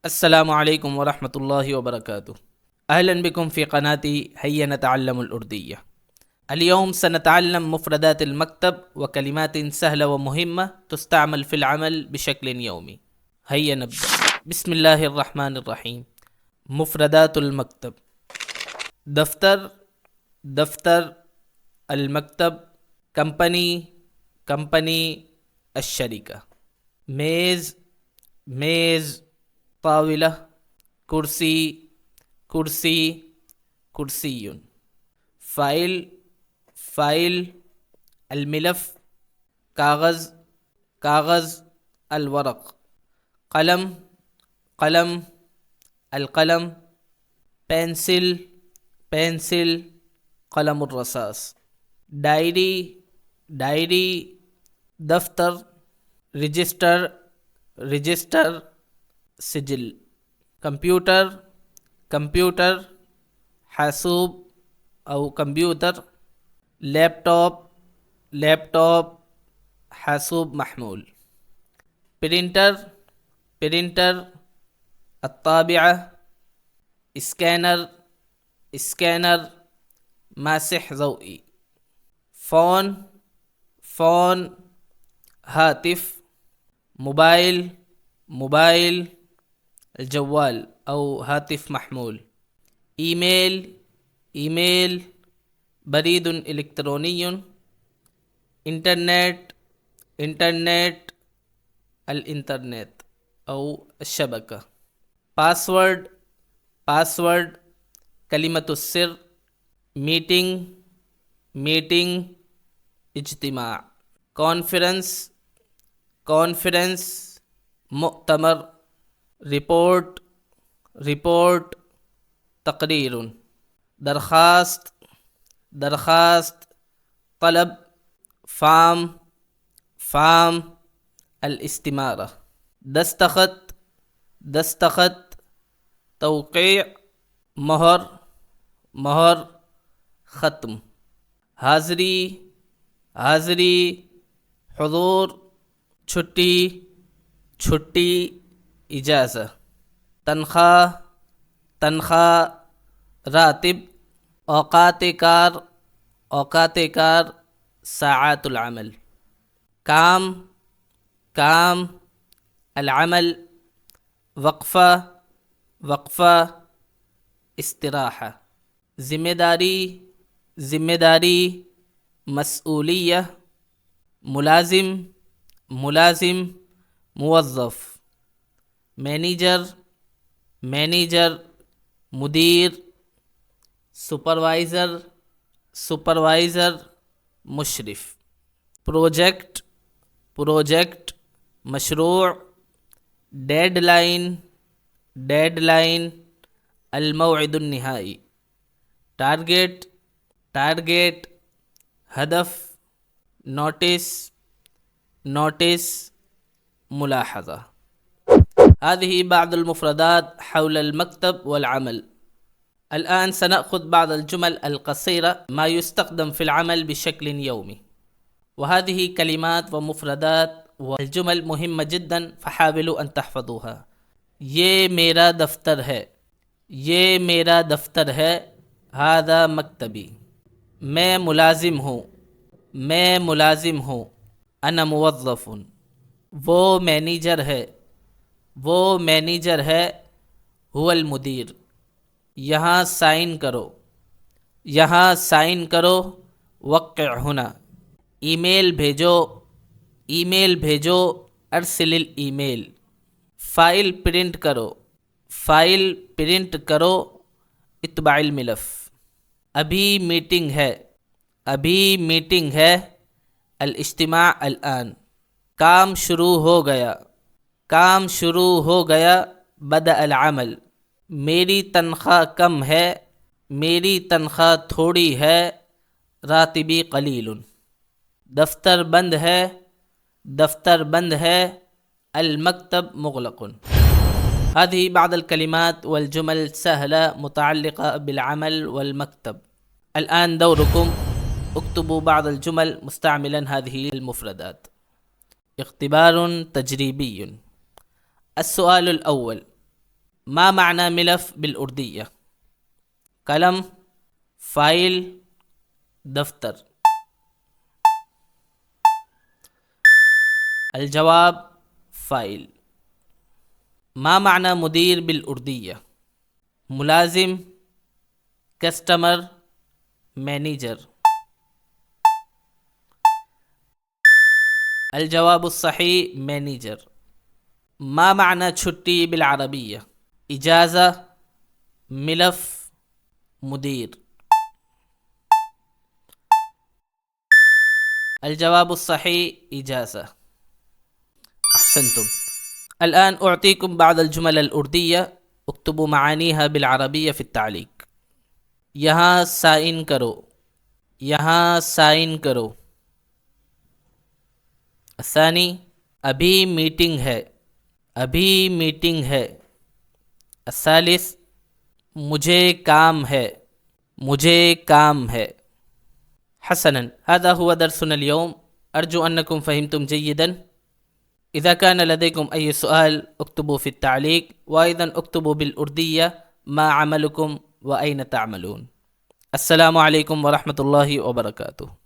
السلام علیکم ورحمۃ اللہ وبرکاتہ. اهلا بكم في قناتي هيا نتعلم الأردية. اليوم سنتعلم مفردات المكتب وكلمات سهلة ومهمة تستعمل في العمل بشكل يومي. هيا نبدأ. بسم الله الرحمن الرحيم. مفردات المكتب: دفتر، دفتر. المكتب، کمپنی، الشركة. میز، میز. طاولة، کرسی، کرسی. فائل. الملف، کاغذ. الورق. قلم. القلم. پینسل، قلم الرصاص. ڈائری. دفتر. رجسٹر، سجل. کمپیوٹر، حاسوب او کمپیوٹر. لیپ ٹاپ، حاسوب محمول. پرنٹر، الطابعة. اسکینر، ماسح ضوئي. فون، هاتف. موبائل، الجوال او هاتف محمول. ای میل، بريد إلكتروني. انٹرنیٹ، الانترنت او الشبكة. پاسورڈ، كلمة السر. میٹنگ، اجتماع. کانفرنس، مؤتمر. رپورٹ، تقریر. درخواست، طلب. فارم، الاستمارة. دستخط، توقيع. مہر، ختم. حاضری، حضور. چھٹی، اجازہ. تنخواہ، راتب. اوقات کار، ساعات العمل. کام، العمل. وقفہ، استراحہ. ذمہ داری، مسئولیہ. ملازم، موظف. مینیجر، مدیر. سپروائزر، مشرف. پروجیکٹ، مشروع. ڈیڈ لائن، الموعد النهائي. ٹارگیٹ، ہدف. نوٹس، ملاحظة. هذه بعض المفردات حول المكتب والعمل. الآن سنأخذ بعض الجمل القصيرة ما يستخدم في العمل بشكل يومي، وهذه كلمات ومفردات والجمل مهمة جدا فحاولوا أن تحفظوها. یہ میرا دفتر ہے. هذا مکتبی. میں ملازم ہوں. انا موظف. وہ مینیجر ہے. هو المدیر. یہاں سائن کرو. وقع هنا. ای میل بھیجو. ارسل الای میل. فائل پرنٹ کرو. اتباع الملف. ابھی میٹنگ ہے. الاجتماع الآن. کام شروع ہو گیا. بدأ العمل. میری تنخواہ کم ہے. میری تنخواہ تھوڑی ہے. راتبی قلیل. دفتر بند ہے. المكتب مغلق. هذه بعض الكلمات والجمل سهلة متعلقة بالعمل والمكتب. الآن دوركم، اكتبوا بعض الجمل مستعملا هذه المفردات. اختبار تجريبي. السؤال الأول: ما معنى ملف بالأردية؟ قلم، فائل، دفتر. الجواب فائل. ما معنى مدير بالأردية؟ ملازم، کسٹمر، مینیجر. الجواب الصحیح مینیجر. ما معنى چھٹی بالعربیہ؟ اجازہ، ملف، مدیر. الجواب الصحيح إجازة. أحسنتم. الآن أعطيكم بعض الجمل الأردية اكتبوا معانيها بالعربية في التعليق. یہاں سائن کرو، یہاں سائن کرو. الثاني ابھی میٹنگ ہے، ابھی میٹنگ ہے. الثالث مجھے کام ہے، مجھے کام ہے. حسنا، هذا هو درسنا اليوم. أرجو أنكم فهمتم جيدا. إذا كان لديكم أي سؤال اكتبوا في التعليق، وأيضا اكتبوا بالأردية ما عملكم وأين تعملون. السلام عليكم ورحمة الله وبركاته.